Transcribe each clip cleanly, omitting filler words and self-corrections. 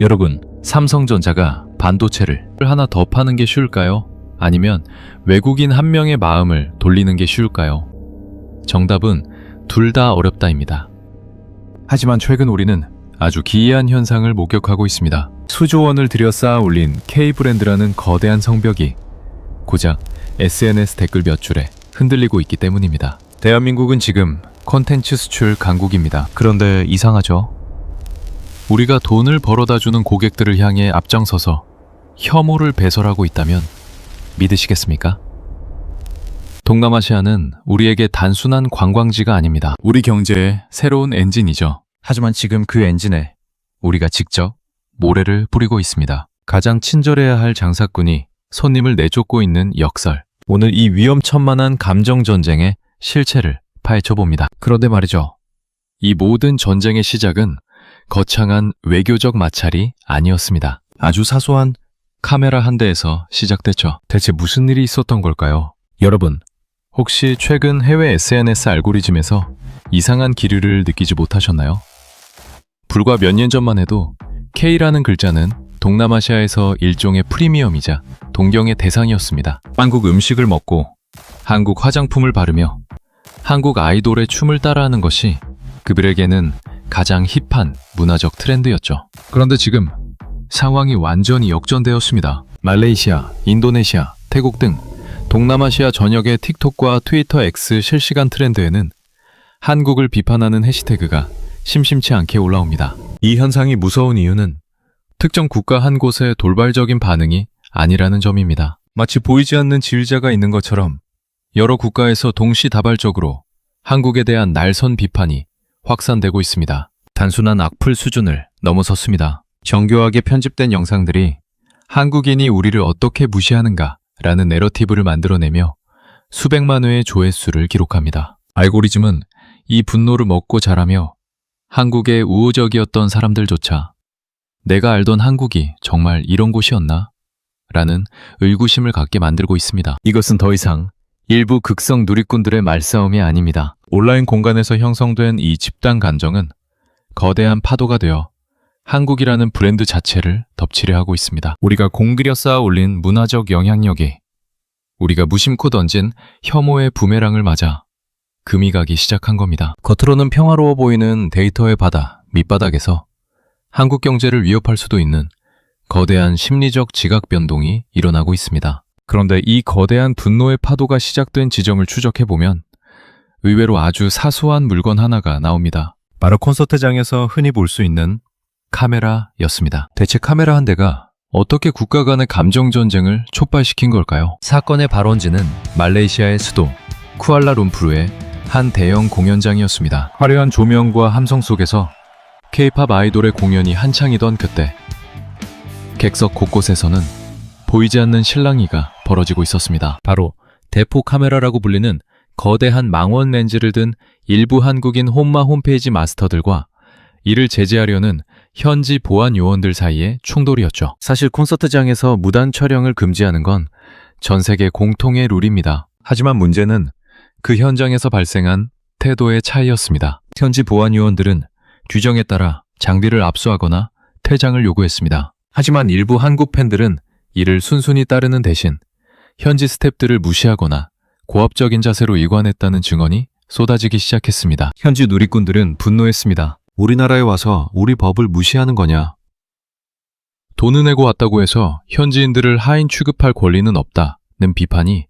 여러분, 삼성전자가 반도체를 하나 더 파는 게 쉬울까요? 아니면 외국인 한 명의 마음을 돌리는 게 쉬울까요? 정답은 둘 다 어렵다입니다. 하지만 최근 우리는 아주 기이한 현상을 목격하고 있습니다. 수조 원을 들여 쌓아 올린 K브랜드라는 거대한 성벽이 고작 SNS 댓글 몇 줄에 흔들리고 있기 때문입니다. 대한민국은 지금 콘텐츠 수출 강국입니다. 그런데 이상하죠? 우리가 돈을 벌어다 주는 고객들을 향해 앞장서서 혐오를 배설하고 있다면 믿으시겠습니까? 동남아시아는 우리에게 단순한 관광지가 아닙니다. 우리 경제의 새로운 엔진이죠. 하지만 지금 그 엔진에 우리가 직접 모래를 뿌리고 있습니다. 가장 친절해야 할 장사꾼이 손님을 내쫓고 있는 역설. 오늘 이 위험천만한 감정전쟁의 실체를 파헤쳐봅니다. 그런데 말이죠. 이 모든 전쟁의 시작은 거창한 외교적 마찰이 아니었습니다. 아주 사소한 카메라 한 대에서 시작됐죠. 대체 무슨 일이 있었던 걸까요? 여러분, 혹시 최근 해외 SNS 알고리즘에서 이상한 기류를 느끼지 못하셨나요? 불과 몇 년 전만 해도 K라는 글자는 동남아시아에서 일종의 프리미엄이자 동경의 대상이었습니다. 한국 음식을 먹고 한국 화장품을 바르며 한국 아이돌의 춤을 따라하는 것이 그들에게는 가장 힙한 문화적 트렌드였죠. 그런데 지금 상황이 완전히 역전되었습니다. 말레이시아, 인도네시아, 태국 등 동남아시아 전역의 틱톡과 트위터 X 실시간 트렌드에는 한국을 비판하는 해시태그가 심심치 않게 올라옵니다. 이 현상이 무서운 이유는 특정 국가 한 곳의 돌발적인 반응이 아니라는 점입니다. 마치 보이지 않는 지휘자가 있는 것처럼 여러 국가에서 동시다발적으로 한국에 대한 날선 비판이 확산되고 있습니다. 단순한 악플 수준을 넘어섰습니다. 정교하게 편집된 영상들이 한국인이 우리를 어떻게 무시하는가 라는 내러티브를 만들어내며 수백만 회의 조회수를 기록합니다. 알고리즘은 이 분노를 먹고 자라며 한국의 우호적이었던 사람들조차 내가 알던 한국이 정말 이런 곳이었나? 라는 의구심을 갖게 만들고 있습니다. 이것은 더 이상 일부 극성 누리꾼들의 말싸움이 아닙니다. 온라인 공간에서 형성된 이 집단 감정은 거대한 파도가 되어 한국이라는 브랜드 자체를 덮치려 하고 있습니다. 우리가 공들여 쌓아 올린 문화적 영향력이 우리가 무심코 던진 혐오의 부메랑을 맞아 금이 가기 시작한 겁니다. 겉으로는 평화로워 보이는 데이터의 바다 밑바닥에서 한국 경제를 위협할 수도 있는 거대한 심리적 지각 변동이 일어나고 있습니다. 그런데 이 거대한 분노의 파도가 시작된 지점을 추적해보면 의외로 아주 사소한 물건 하나가 나옵니다. 바로 콘서트장에서 흔히 볼 수 있는 카메라였습니다. 대체 카메라 한 대가 어떻게 국가 간의 감정전쟁을 촉발시킨 걸까요? 사건의 발원지는 말레이시아의 수도 쿠알라룸푸르의 한 대형 공연장이었습니다. 화려한 조명과 함성 속에서 K-팝 아이돌의 공연이 한창이던 그때 객석 곳곳에서는 보이지 않는 실랑이가 벌어지고 있었습니다. 바로 대포 카메라라고 불리는 거대한 망원 렌즈를 든 일부 한국인 혼마 홈페이지 마스터들과 이를 제재하려는 현지 보안 요원들 사이의 충돌이었죠. 사실 콘서트장에서 무단 촬영을 금지하는 건 전 세계 공통의 룰입니다. 하지만 문제는 그 현장에서 발생한 태도의 차이였습니다. 현지 보안 요원들은 규정에 따라 장비를 압수하거나 퇴장을 요구했습니다. 하지만 일부 한국 팬들은 이를 순순히 따르는 대신 현지 스태프들을 무시하거나 고압적인 자세로 일관했다는 증언이 쏟아지기 시작했습니다. 현지 누리꾼들은 분노했습니다. 우리나라에 와서 우리 법을 무시하는 거냐? 돈을 내고 왔다고 해서 현지인들을 하인 취급할 권리는 없다는 비판이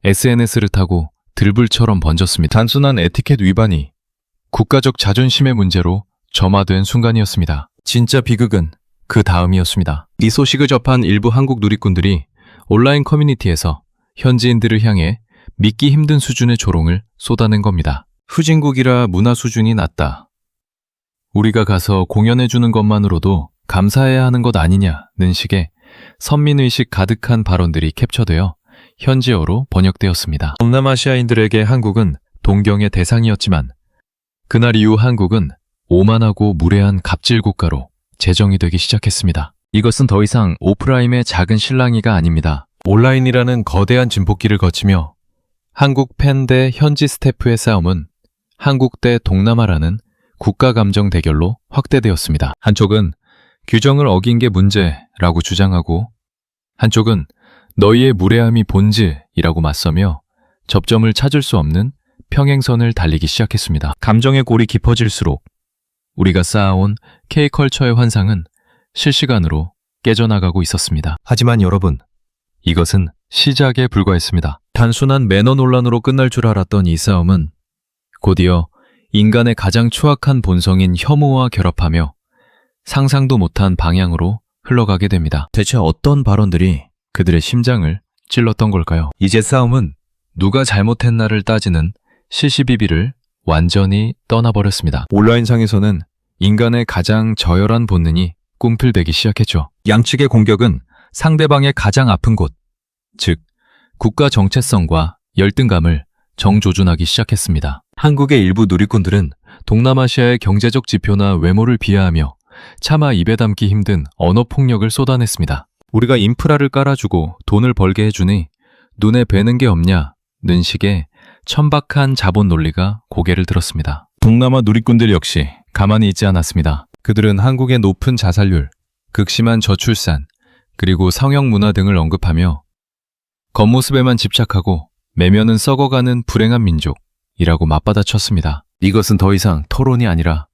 SNS를 타고 들불처럼 번졌습니다. 단순한 에티켓 위반이 국가적 자존심의 문제로 점화된 순간이었습니다. 진짜 비극은 그 다음이었습니다. 이 소식을 접한 일부 한국 누리꾼들이 온라인 커뮤니티에서 현지인들을 향해 믿기 힘든 수준의 조롱을 쏟아낸 겁니다. 후진국이라 문화 수준이 낮다. 우리가 가서 공연해주는 것만으로도 감사해야 하는 것 아니냐는 식의 선민의식 가득한 발언들이 캡처되어 현지어로 번역되었습니다. 동남아시아인들에게 한국은 동경의 대상이었지만 그날 이후 한국은 오만하고 무례한 갑질 국가로 제정이 되기 시작했습니다. 이것은 더 이상 오프라인의 작은 실랑이가 아닙니다. 온라인이라는 거대한 진폭기를 거치며 한국 팬 대 현지 스태프의 싸움은 한국 대 동남아라는 국가 감정 대결로 확대되었습니다. 한쪽은 규정을 어긴 게 문제라고 주장하고 한쪽은 너희의 무례함이 본질이라고 맞서며 접점을 찾을 수 없는 평행선을 달리기 시작했습니다. 감정의 골이 깊어질수록 우리가 쌓아온 K컬처의 환상은 실시간으로 깨져나가고 있었습니다. 하지만 여러분, 이것은 시작에 불과했습니다. 단순한 매너 논란으로 끝날 줄 알았던 이 싸움은 곧이어 인간의 가장 추악한 본성인 혐오와 결합하며 상상도 못한 방향으로 흘러가게 됩니다. 대체 어떤 발언들이 그들의 심장을 찔렀던 걸까요? 이제 싸움은 누가 잘못했나를 따지는 시시비비를 완전히 떠나버렸습니다. 온라인상에서는 인간의 가장 저열한 본능이 꿈틀대기 시작했죠. 양측의 공격은 상대방의 가장 아픈 곳, 즉 국가 정체성과 열등감을 정조준하기 시작했습니다. 한국의 일부 누리꾼들은 동남아시아의 경제적 지표나 외모를 비하하며 차마 입에 담기 힘든 언어폭력을 쏟아냈습니다. 우리가 인프라를 깔아주고 돈을 벌게 해주니 눈에 뵈는 게 없냐는 식의 천박한 자본 논리가 고개를 들었습니다. 동남아 누리꾼들 역시 가만히 있지 않았습니다. 그들은 한국의 높은 자살률, 극심한 저출산, 그리고 성형 문화 등을 언급하며 겉모습에만 집착하고 매면은 썩어가는 불행한 민족이라고 맞받아쳤습니다. 이것은 더 이상 토론이 아니라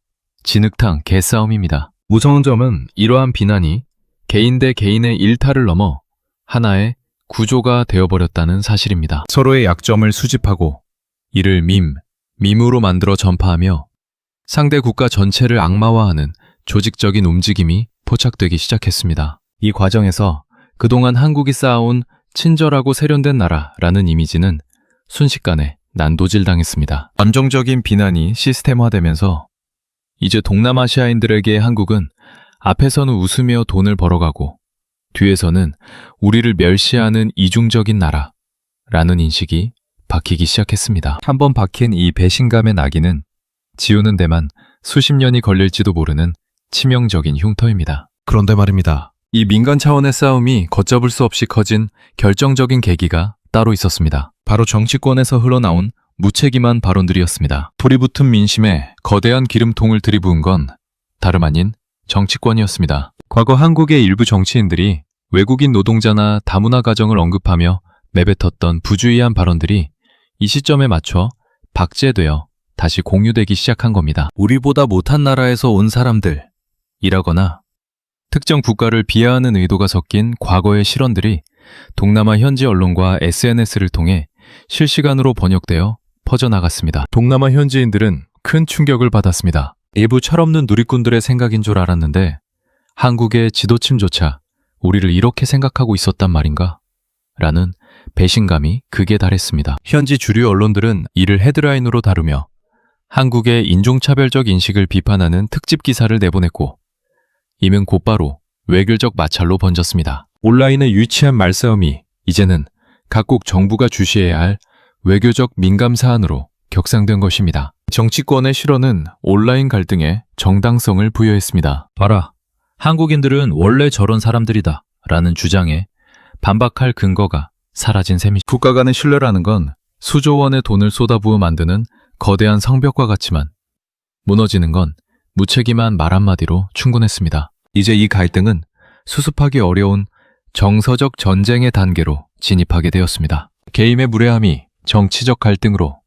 진흙탕 개싸움입니다. 무서운 점은 이러한 비난이 개인 대 개인의 일탈을 넘어 하나의 구조가 되어버렸다는 사실입니다. 서로의 약점을 수집하고 이를 밈으로 만들어 전파하며 상대 국가 전체를 악마화하는 조직적인 움직임이 포착되기 시작했습니다. 이 과정에서 그동안 한국이 쌓아온 친절하고 세련된 나라라는 이미지는 순식간에 난도질당했습니다. 감정적인 비난이 시스템화되면서 이제 동남아시아인들에게 한국은 앞에서는 웃으며 돈을 벌어가고 뒤에서는 우리를 멸시하는 이중적인 나라라는 인식이 박히기 시작했습니다. 한번 박힌 이 배신감의 낙인은 지우는 데만 수십 년이 걸릴지도 모르는 치명적인 흉터입니다. 그런데 말입니다. 이 민간 차원의 싸움이 걷잡을 수 없이 커진 결정적인 계기가 따로 있었습니다. 바로 정치권에서 흘러나온 무책임한 발언들이었습니다. 불이 붙은 민심에 거대한 기름통을 들이부은 건 다름 아닌 정치권이었습니다. 과거 한국의 일부 정치인들이 외국인 노동자나 다문화 가정을 언급하며 내뱉었던 부주의한 발언들이 이 시점에 맞춰 박제되어 다시 공유되기 시작한 겁니다. 우리보다 못한 나라에서 온 사람들이라거나 특정 국가를 비하하는 의도가 섞인 과거의 실언들이 동남아 현지 언론과 SNS를 통해 실시간으로 번역되어 퍼져나갔습니다. 동남아 현지인들은 큰 충격을 받았습니다. 일부 철없는 누리꾼들의 생각인 줄 알았는데 한국의 지도층조차 우리를 이렇게 생각하고 있었단 말인가? 라는 배신감이 극에 달했습니다. 현지 주류 언론들은 이를 헤드라인으로 다루며 한국의 인종차별적 인식을 비판하는 특집 기사를 내보냈고 이는 곧바로 외교적 마찰로 번졌습니다. 온라인의 유치한 말싸움이 이제는 각국 정부가 주시해야 할 외교적 민감 사안으로 격상된 것입니다. 정치권의 실언은 온라인 갈등에 정당성을 부여했습니다. 봐라, 한국인들은 원래 저런 사람들이다 라는 주장에 반박할 근거가 사라진 셈이죠. 국가 간의 신뢰라는 건 수조 원의 돈을 쏟아부어 만드는 거대한 성벽과 같지만 무너지는 건 무책임한 말 한마디로 충분했습니다. 이제 이 갈등은 수습하기 어려운 정서적 전쟁의 단계로 진입하게 되었습니다. 개인의 무례함이 정치적 갈등으로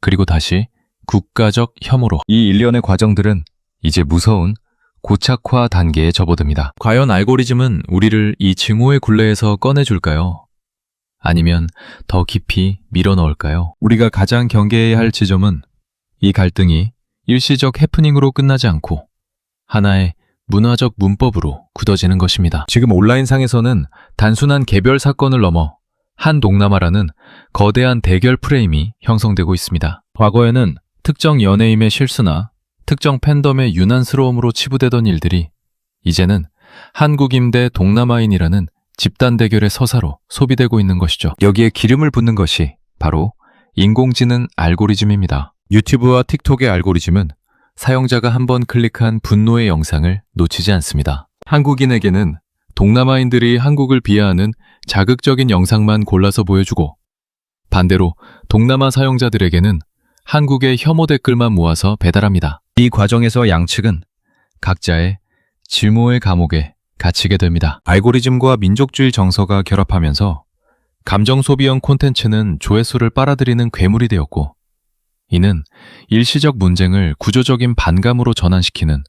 그리고 다시 국가적 혐오로 이 일련의 과정들은 이제 무서운 고착화 단계에 접어듭니다. 과연 알고리즘은 우리를 이 증오의 굴레에서 꺼내줄까요? 아니면 더 깊이 밀어넣을까요? 우리가 가장 경계해야 할 지점은 이 갈등이 일시적 해프닝으로 끝나지 않고 하나의 문화적 문법으로 굳어지는 것입니다. 지금 온라인상에서는 단순한 개별 사건을 넘어 한 동남아라는 거대한 대결 프레임이 형성되고 있습니다. 과거에는 특정 연예인의 실수나 특정 팬덤의 유난스러움으로 치부되던 일들이 이제는 한국인 대 동남아인이라는 집단 대결의 서사로 소비되고 있는 것이죠. 여기에 기름을 붓는 것이 바로 인공지능 알고리즘입니다. 유튜브와 틱톡의 알고리즘은 사용자가 한번 클릭한 분노의 영상을 놓치지 않습니다. 한국인에게는 동남아인들이 한국을 비하하는 자극적인 영상만 골라서 보여주고 반대로 동남아 사용자들에게는 한국의 혐오 댓글만 모아서 배달합니다. 이 과정에서 양측은 각자의 질모의 감옥에 갇히게 됩니다. 알고리즘과 민족주의 정서가 결합하면서 감정 소비형 콘텐츠는 조회수를 빨아들이는 괴물이 되었고, 이는 일시적 문쟁을 구조적인 반감으로 전환시키는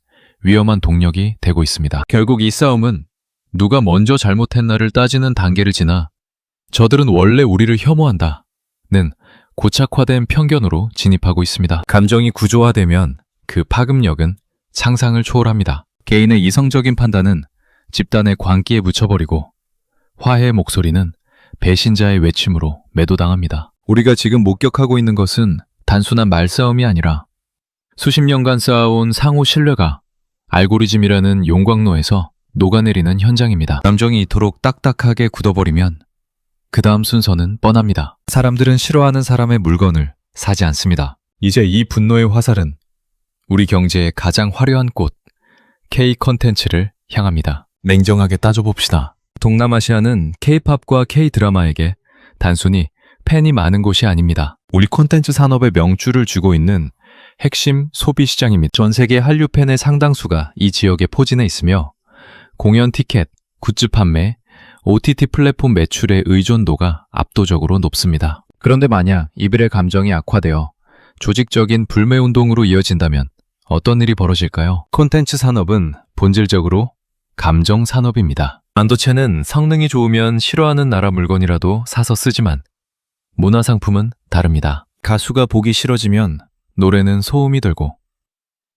위험한 동력이 되고 있습니다. 결국 이 싸움은 누가 먼저 잘못했나를 따지는 단계를 지나 저들은 원래 우리를 혐오한다는 고착화된 편견으로 진입하고 있습니다. 감정이 구조화되면 그 파급력은 상상을 초월합니다. 개인의 이성적인 판단은 집단의 광기에 묻혀버리고 화해의 목소리는 배신자의 외침으로 매도당합니다. 우리가 지금 목격하고 있는 것은 단순한 말싸움이 아니라 수십 년간 쌓아온 상호 신뢰가 알고리즘이라는 용광로에서 녹아내리는 현장입니다. 감정이 이토록 딱딱하게 굳어버리면 그 다음 순서는 뻔합니다. 사람들은 싫어하는 사람의 물건을 사지 않습니다. 이제 이 분노의 화살은 우리 경제의 가장 화려한 꽃, K 컨텐츠를 향합니다. 냉정하게 따져봅시다. 동남아시아는 K-팝과 K-드라마에게 단순히 팬이 많은 곳이 아닙니다. 우리 콘텐츠 산업의 명줄을 쥐고 있는 핵심 소비 시장입니다. 전 세계 한류 팬의 상당수가 이 지역에 포진해 있으며 공연 티켓, 굿즈 판매, OTT 플랫폼 매출의 의존도가 압도적으로 높습니다. 그런데 만약 이들의 감정이 악화되어 조직적인 불매운동으로 이어진다면 어떤 일이 벌어질까요? 콘텐츠 산업은 본질적으로 감정 산업입니다. 반도체는 성능이 좋으면 싫어하는 나라 물건이라도 사서 쓰지만 문화상품은 다릅니다. 가수가 보기 싫어지면 노래는 소음이 들고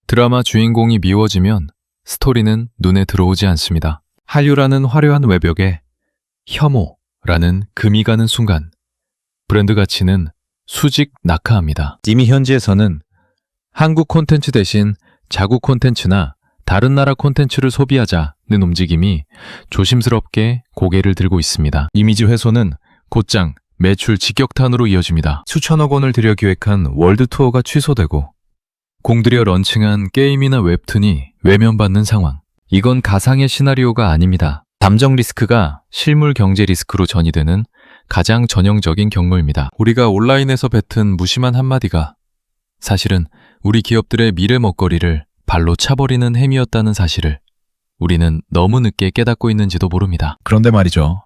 드라마 주인공이 미워지면 스토리는 눈에 들어오지 않습니다. 한류라는 화려한 외벽에 혐오라는 금이 가는 순간 브랜드 가치는 수직 낙하합니다. 이미 현지에서는 한국 콘텐츠 대신 자국 콘텐츠나 다른 나라 콘텐츠를 소비하자는 움직임이 조심스럽게 고개를 들고 있습니다. 이미지 훼손은 곧장 매출 직격탄으로 이어집니다. 수천억 원을 들여 기획한 월드 투어가 취소되고 공들여 런칭한 게임이나 웹툰이 외면받는 상황. 이건 가상의 시나리오가 아닙니다. 감정 리스크가 실물 경제 리스크로 전이되는 가장 전형적인 경로입니다. 우리가 온라인에서 뱉은 무심한 한마디가 사실은 우리 기업들의 미래 먹거리를 발로 차버리는 행위였다는 사실을 우리는 너무 늦게 깨닫고 있는지도 모릅니다. 그런데 말이죠.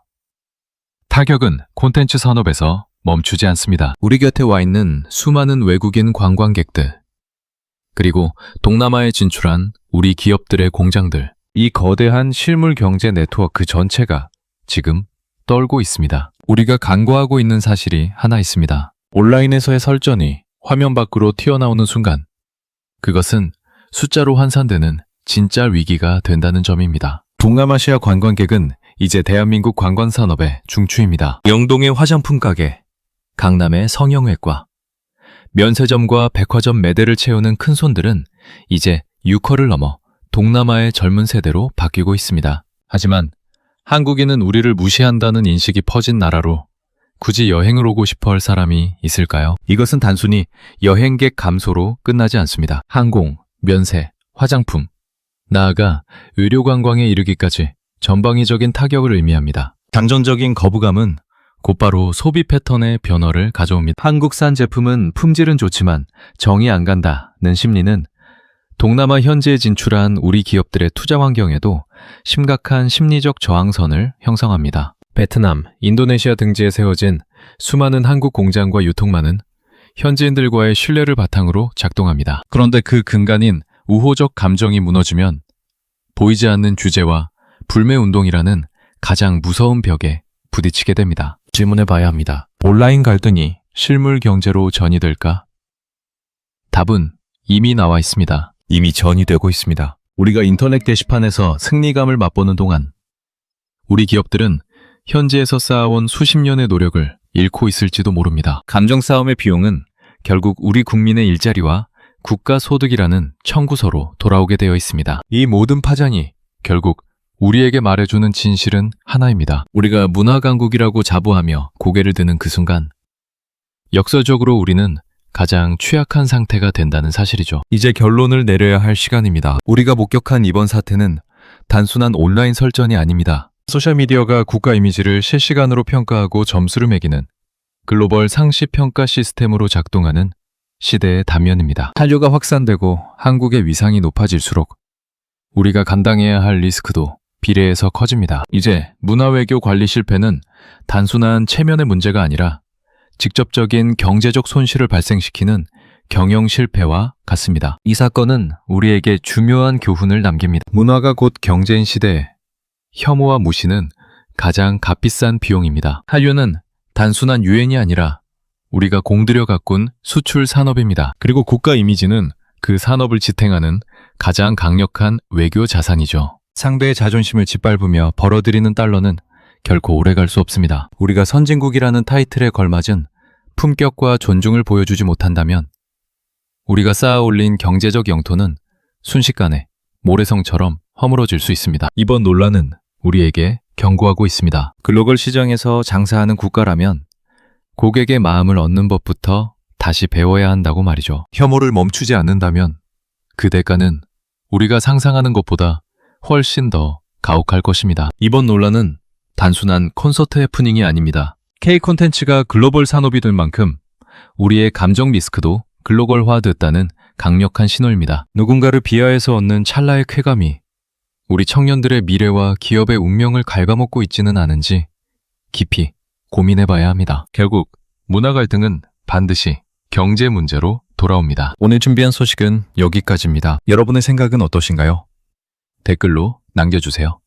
타격은 콘텐츠 산업에서 멈추지 않습니다. 우리 곁에 와 있는 수많은 외국인 관광객들, 그리고 동남아에 진출한 우리 기업들의 공장들, 이 거대한 실물 경제 네트워크 전체가 지금 떨고 있습니다. 우리가 간과하고 있는 사실이 하나 있습니다. 온라인에서의 설전이 화면 밖으로 튀어나오는 순간 그것은 숫자로 환산되는 진짜 위기가 된다는 점입니다. 동남아시아 관광객은 이제 대한민국 관광산업의 중추입니다. 영동의 화장품 가게, 강남의 성형외과, 면세점과 백화점 매대를 채우는 큰손들은 이제 유커를 넘어 동남아의 젊은 세대로 바뀌고 있습니다. 하지만 한국인은 우리를 무시한다는 인식이 퍼진 나라로 굳이 여행을 오고 싶어 할 사람이 있을까요? 이것은 단순히 여행객 감소로 끝나지 않습니다. 항공, 면세, 화장품, 나아가 의료관광에 이르기까지 전방위적인 타격을 의미합니다. 장전적인 거부감은 곧바로 소비 패턴의 변화를 가져옵니다. 한국산 제품은 품질은 좋지만 정이 안 간다는 심리는 동남아 현지에 진출한 우리 기업들의 투자 환경에도 심각한 심리적 저항선을 형성합니다. 베트남, 인도네시아 등지에 세워진 수많은 한국 공장과 유통망은 현지인들과의 신뢰를 바탕으로 작동합니다. 그런데 그 근간인 우호적 감정이 무너지면 보이지 않는 규제와 불매운동이라는 가장 무서운 벽에 부딪히게 됩니다. 질문해 봐야 합니다. 온라인 갈등이 실물 경제로 전이될까? 답은 이미 나와 있습니다. 이미 전이되고 있습니다. 우리가 인터넷 게시판에서 승리감을 맛보는 동안 우리 기업들은 현지에서 쌓아온 수십 년의 노력을 잃고 있을지도 모릅니다. 감정 싸움의 비용은 결국 우리 국민의 일자리와 국가 소득이라는 청구서로 돌아오게 되어 있습니다. 이 모든 파장이 결국 우리에게 말해주는 진실은 하나입니다. 우리가 문화강국이라고 자부하며 고개를 드는 그 순간 역사적으로 우리는 가장 취약한 상태가 된다는 사실이죠. 이제 결론을 내려야 할 시간입니다. 우리가 목격한 이번 사태는 단순한 온라인 설전이 아닙니다. 소셜미디어가 국가 이미지를 실시간으로 평가하고 점수를 매기는 글로벌 상시 평가 시스템으로 작동하는 시대의 단면입니다. 한류가 확산되고 한국의 위상이 높아질수록 우리가 감당해야 할 리스크도 비례해서 커집니다. 이제 문화외교 관리 실패는 단순한 체면의 문제가 아니라 직접적인 경제적 손실을 발생시키는 경영 실패와 같습니다. 이 사건은 우리에게 중요한 교훈을 남깁니다. 문화가 곧 경제인 시대에 혐오와 무시는 가장 값비싼 비용입니다. 한류는 단순한 유행이 아니라 우리가 공들여 가꾼 수출 산업입니다. 그리고 국가 이미지는 그 산업을 지탱하는 가장 강력한 외교 자산이죠. 상대의 자존심을 짓밟으며 벌어들이는 달러는 결코 오래갈 수 없습니다. 우리가 선진국이라는 타이틀에 걸맞은 품격과 존중을 보여주지 못한다면 우리가 쌓아올린 경제적 영토는 순식간에 모래성처럼 허물어질 수 있습니다. 이번 논란은 우리에게 경고하고 있습니다. 글로벌 시장에서 장사하는 국가라면 고객의 마음을 얻는 법부터 다시 배워야 한다고 말이죠. 혐오를 멈추지 않는다면 그 대가는 우리가 상상하는 것보다 훨씬 더 가혹할 것입니다. 이번 논란은 단순한 콘서트 해프닝이 아닙니다. K 콘텐츠가 글로벌 산업이 될 만큼 우리의 감정 리스크도 글로벌화됐다는 강력한 신호입니다. 누군가를 비하해서 얻는 찰나의 쾌감이 우리 청년들의 미래와 기업의 운명을 갉아먹고 있지는 않은지 깊이 고민해봐야 합니다. 결국 문화 갈등은 반드시 경제 문제로 돌아옵니다. 오늘 준비한 소식은 여기까지입니다. 여러분의 생각은 어떠신가요? 댓글로 남겨주세요.